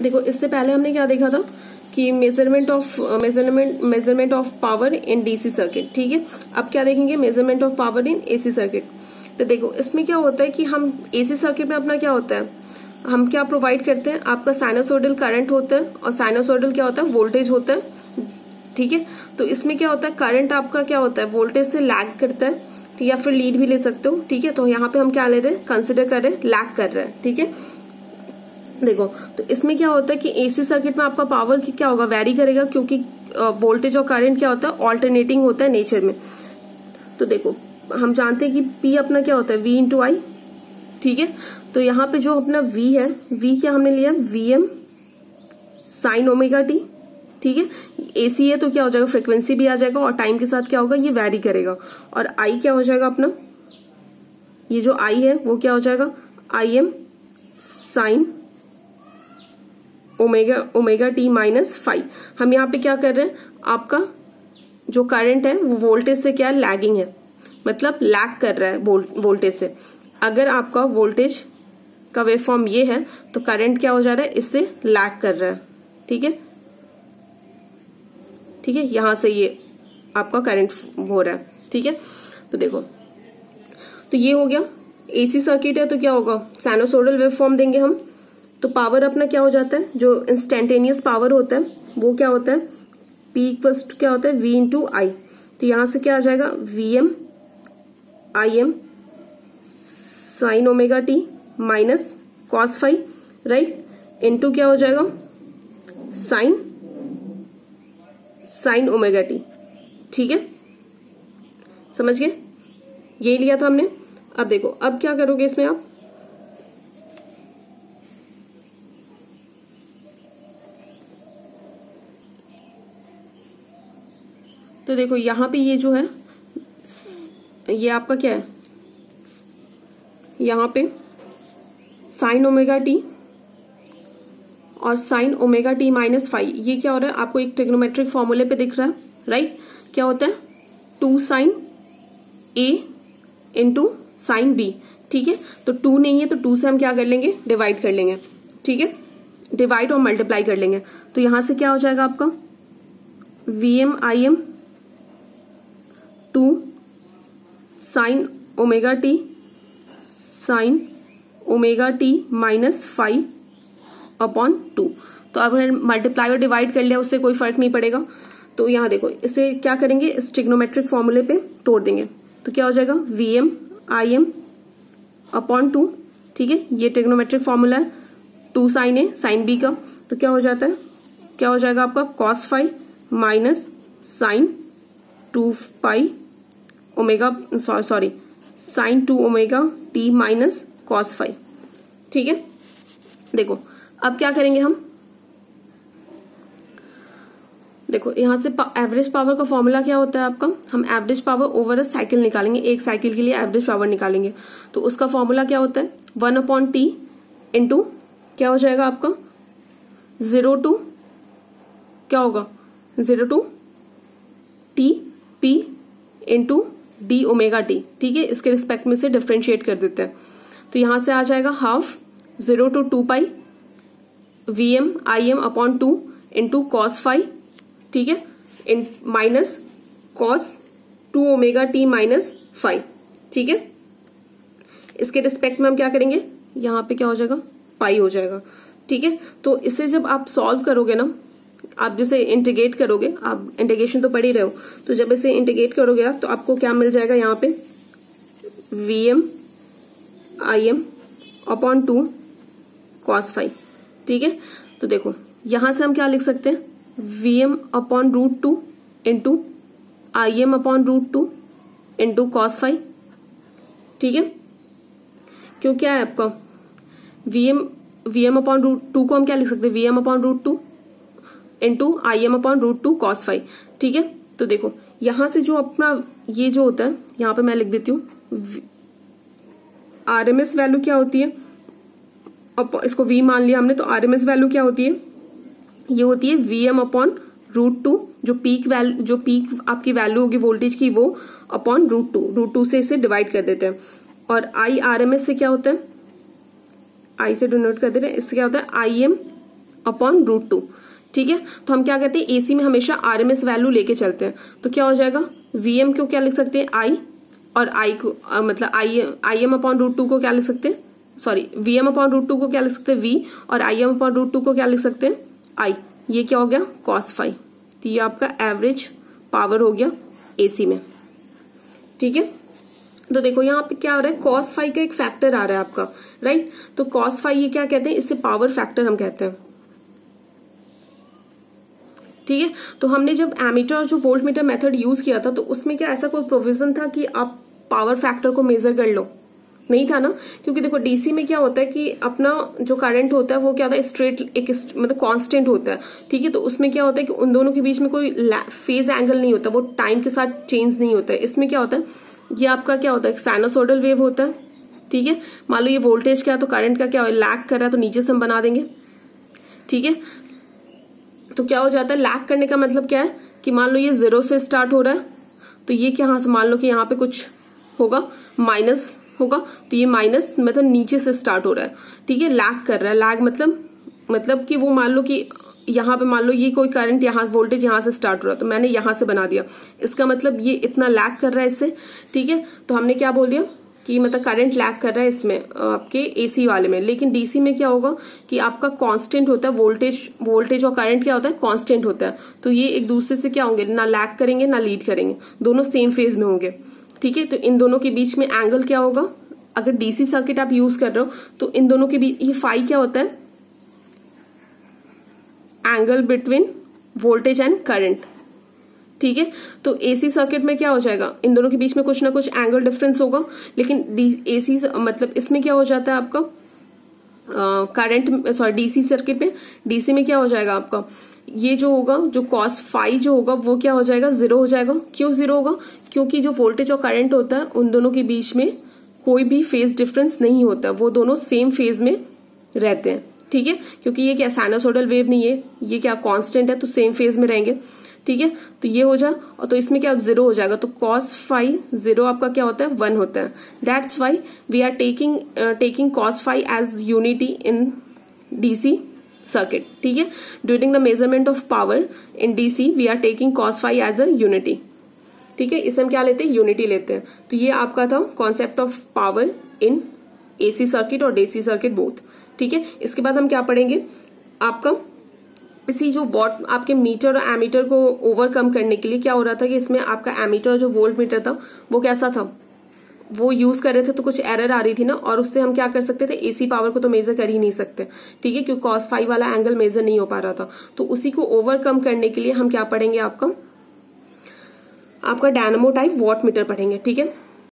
देखो इससे पहले हमने क्या देखा था कि measurement of power in DC circuit, ठीक है। अब क्या देखेंगे, measurement of power in AC circuit. तो देखो इसमें क्या होता है कि हम एसी सर्किट में अपना क्या होता है, हम क्या प्रोवाइड करते हैं, आपका साइनोसॉइडल करंट होता है और साइनोसॉइडल क्या होता है, वोल्टेज होता है, ठीक है। तो इसमें क्या होता है, करंट आपका क्या होता है, वोल्टेज से लैग करता है, या फिर लीड भी ले सकते हो, ठीक है। तो यहाँ पे हम क्या ले रहे हैं, कंसिडर कर रहे हैं लैग कर रहे हैं, ठीक है। देखो तो इसमें क्या होता है कि एसी सर्किट में आपका पावर क्या होगा, वेरी करेगा, क्योंकि वोल्टेज और करंट क्या होता है, ऑल्टरनेटिंग होता है नेचर में। तो देखो हम जानते हैं कि P अपना क्या होता है, V इंटू आई, ठीक है। तो यहाँ पे जो अपना V है, V क्या हमने लिया, VM साइन ओमेगा टी, ठीक है। एसी है तो क्या हो जाएगा, फ्रिक्वेंसी भी आ जाएगा और टाइम के साथ क्या होगा, ये वेरी करेगा। और I क्या हो जाएगा अपना, ये जो I है वो क्या हो जाएगा, IM sine omega t minus five. हम यहाँ पे क्या कर रहे हैं, आपका जो करंट है वो वोल्टेज से क्या लैगिंग है, मतलब लैग कर रहा है वोल्टेज से। अगर आपका वोल्टेज का वेव फॉर्म ये है तो करंट क्या हो जा रहा है, इससे लैग कर रहा है, ठीक है, ठीक है। यहां से ये आपका करंट हो रहा है, ठीक है। तो देखो तो ये हो गया एसी सर्किट है, तो क्या होगा, साइनोसॉइडल वेव फॉर्म देंगे हम, तो पावर अपना क्या हो जाता है, जो इंस्टेंटेनियस पावर होता है वो क्या होता है, P इक्वल्स टू क्या होता है, V इंटू आई। तो यहां से क्या आ जाएगा, VM IM sine omega t minus cos five, right, into क्या हो जाएगा, साइन ओमेगा टी, ठीक है, समझ गए, यही लिया था हमने। अब देखो अब क्या करोगे इसमें आप, तो देखो यहां पे ये जो है, ये आपका क्या है, यहां पे साइन ओमेगा टी और sine omega t minus five, ये क्या हो रहा है, आपको एक ट्रिग्नोमेट्रिक फॉर्मूले पे दिख रहा है, राइट। क्या होता है, 2 sine A into sine B, ठीक है। तो 2 नहीं है तो 2 से हम क्या कर लेंगे, डिवाइड कर लेंगे, ठीक है, डिवाइड और मल्टीप्लाई कर लेंगे। तो यहां से क्या हो जाएगा आपका, VM IM 2 sine omega t minus 5 upon 2। तो अब मल्टीप्लाई और डिवाइड कर लिया, उससे कोई फर्क नहीं पड़ेगा। तो यहां देखो इसे क्या करेंगे, इस ट्रिग्नोमेट्रिक फॉर्मूले पे तोड़ देंगे, तो क्या हो जाएगा, VM IM अपॉन 2, ठीक है। ये ट्रिग्नोमेट्रिक फॉर्मूला है 2 साइन A साइन B का, तो क्या हो जाता है, क्या हो जाएगा आपका cos 5 minus sine 2 pi omega, sorry sine 2 omega t minus cos 5, ठीक है। देखो अब क्या करेंगे हम, देखो यहां से एवरेज पावर का फॉर्मूला क्या होता है आपका, हम average power over a cycle निकालेंगे, एक साइकिल के लिए एवरेज पावर निकालेंगे। तो उसका फॉर्मूला क्या होता है, 1/T इंटू क्या हो जाएगा आपका 0 टू क्या होगा 0 to t p into d omega t, ठीक है। इसके रिस्पेक्ट में से डिफ्रेंशिएट कर देते हैं। तो यहां से आ जाएगा half 0 to 2 pi VM IM upon 2 into cos 5, ठीक है, इन minus cos 2 omega t minus 5, ठीक है। इसके रिस्पेक्ट में हम क्या करेंगे, यहां पे क्या हो जाएगा, पाई हो जाएगा, ठीक है। तो इसे जब आप सॉल्व करोगे ना, आप जैसे इंटीग्रेट करोगे, आप इंटीग्रेशन तो पढ़ ही रहे हो, तो जब इसे इंटीग्रेट करोगे आप, तो आपको क्या मिल जाएगा, यहाँ पे VM IM अपॉन 2 कॉस 5, ठीक है। तो देखो यहां से हम क्या लिख सकते हैं, VM upon √2 into IM upon √2 into cos 5, ठीक है। क्यों क्या है आपका VM अपॉन √2 को हम क्या लिख सकते हैं, VM upon √2 into IM upon √2 cos 5, ठीक है। तो देखो यहां से जो अपना ये जो होता है, यहां पे मैं लिख देती हूँ RMS वैल्यू क्या होती है, इसको V मान लिया हमने, तो RMS वैल्यू क्या होती है, ये होती है VM अपॉन √2, जो पीक आपकी वैल्यू होगी वोल्टेज की, वो अपॉन √2 से इसे डिवाइड कर देते हैं। और IRMS से क्या होता है, I से डिनोट कर देते हैं, इससे क्या होता है IM अपॉन √2। ठीक है, तो हम क्या कहते हैं एसी में हमेशा आरएमएस वैल्यू लेके चलते हैं। तो क्या हो जाएगा वीएम को क्या लिख सकते हैं आई, और आई को मतलब आई एम अपॉन √2 को क्या लिख सकते हैं, सॉरी वीएम अपॉन √2 को क्या लिख सकते हैं वी, और आई एम अपॉन √2 को क्या लिख सकते हैं आई। ये क्या हो गया cos फाई। तो ये आपका एवरेज पावर हो गया एसी में। ठीक है, तो देखो यहाँ पे क्या हो रहा है cos फाई का एक फैक्टर आ रहा है आपका, राइट। तो cos फाई ये क्या कहते हैं, इससे पावर फैक्टर हम कहते हैं। ठीक है, तो हमने जब एमीटर और जो वोल्ट मीटर मेथड यूज किया था तो उसमें क्या ऐसा कोई प्रोविजन था कि आप पावर फैक्टर को मेजर कर लो, नहीं था ना। क्योंकि देखो डीसी में क्या होता है कि अपना जो करंट होता है वो क्या होता है स्ट्रेट एक मतलब कांस्टेंट होता है। ठीक है, तो उसमें क्या होता है कि उन दोनों के बीच में कोई फेज एंगल नहीं होता, वो टाइम के साथ चेंज नहीं होता है। इसमें क्या होता है ये आपका क्या होता है साइनोसॉइडल वेव होता है। ठीक है, मान लो ये वोल्टेज क्या है तो करंट का क्या लैग कर रहा है, तो नीचे से हम बना देंगे। ठीक है, तो क्या हो जाता है लैग करने का मतलब क्या है कि मान लो ये 0 से स्टार्ट हो रहा है, तो ये क्या यहाँ से मान लो कि यहाँ पे कुछ होगा माइनस होगा, तो ये माइनस मतलब नीचे से स्टार्ट हो रहा है। ठीक है, लैग कर रहा है, लैग मतलब कि वो मान लो कि यहाँ पे मान लो ये कोई करंट यहाँ वोल्टेज यहाँ से स्टार्ट हो रहा है, तो मैंने यहाँ से बना दिया, इसका मतलब ये इतना लैग कर रहा है इससे। ठीक है, तो हमने क्या बोल दिया कि मतलब करंट लैग कर रहा है इसमें आपके एसी वाले में। लेकिन डीसी में क्या होगा कि आपका कांस्टेंट होता है, वोल्टेज और करंट क्या होता है कांस्टेंट होता है, तो ये एक दूसरे से क्या होंगे ना लैग करेंगे ना लीड करेंगे, दोनों सेम फेज में होंगे। ठीक है, तो इन दोनों के बीच में एंगल क्या होगा, अगर डीसी सर्किट आप यूज कर रहे हो तो इन दोनों के बीच ये फाई क्या होता है angle between voltage and current. ठीक है, तो एसी सर्किट में क्या हो जाएगा इन दोनों के बीच में कुछ ना कुछ एंगल डिफरेंस होगा। लेकिन एसी मतलब इसमें क्या हो जाता है आपका करंट सॉरी डीसी सर्किट में, डीसी में क्या हो जाएगा आपका ये जो होगा जो cos फाई जो होगा वो क्या हो जाएगा 0 हो जाएगा। क्यों 0 होगा, क्योंकि जो वोल्टेज और करंट होता है उन दोनों के बीच में कोई भी फेज डिफरेंस नहीं होता, वो दोनों सेम फेज में रहते हैं। ठीक है, क्योंकि ये क्या साइनोसॉइडल वेव नहीं है, ये क्या कांस्टेंट है, तो सेम फेज में रहेंगे। ठीक है, तो ये हो जाए और तो इसमें क्या 0 हो जाएगा, तो cos फाई 0 आपका क्या होता है 1 होता है। That's why we are taking cos phi as unity in DC circuit. ठीक है, during the measurement of power in DC we are taking cos phi as a unity. ठीक है, इसे हम क्या लेते हैं यूनिटी लेते हैं। तो ये आपका था concept of power in AC circuit और डीसी सर्किट बोथ। ठीक है, इसके बाद हम क्या पढ़ेंगे आपका इसी जो आपके मीटर और एमीटर को ओवरकम करने के लिए क्या हो रहा था कि इसमें आपका एमीटर जो वोल्ट मीटर था वो कैसा था, वो यूज कर रहे थे तो कुछ एरर आ रही थी ना, और उससे हम क्या कर सकते थे एसी पावर को तो मेजर कर ही नहीं सकते। ठीक है, क्योंकि cos फाई वाला एंगल मेजर नहीं हो पा रहा था, तो उसी को ओवरकम करने के लिए हम क्या पढ़ेंगे आपका डायनामो टाइप वॉट मीटर पढ़ेंगे। ठीक है,